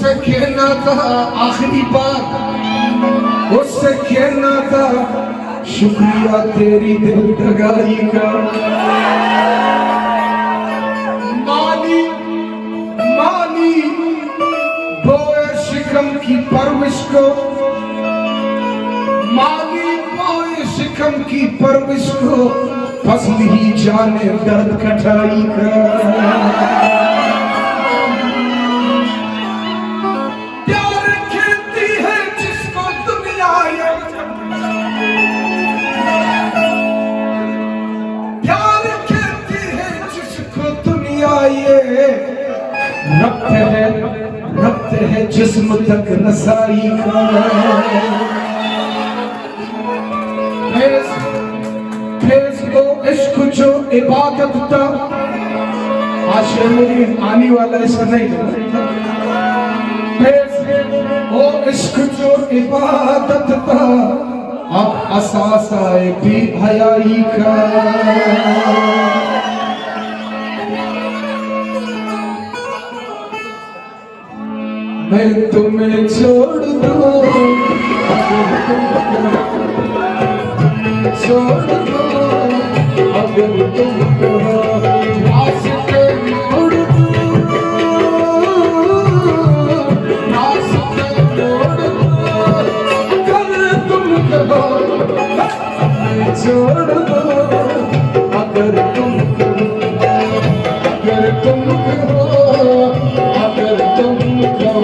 उससे कहना था आखिरी बात, उससे कहना था शुक्रिया तेरी दिल दगाई का। मानी मानी बोए शिकम की परविश को, मानी बोए शिकम की परविश को, फसल ही जाने दर्द कटाई का। रब्त है जिस्म तक नसाई का। फेज को इश्क जो इबादत था, आशिया मेरी आने वाला ऐसा नहीं है। फेज वो इश्क जो इबादत था, अब असास आए भी हयाई का। मैं तुम्हें छोड़ दूं, छोड़ दो अगर तुम कहो, रास्ते मोड़ दूं, रास्ते मोड़ दूं अगर तुम कहो। मैं छोड़ दो अगर तुम कहो, अगर तुम कहो, अगर तुम कहो।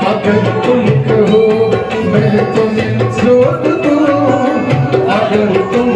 अगर तुम कहो मैं तुम्हें छोड़ दूं, अगर तुम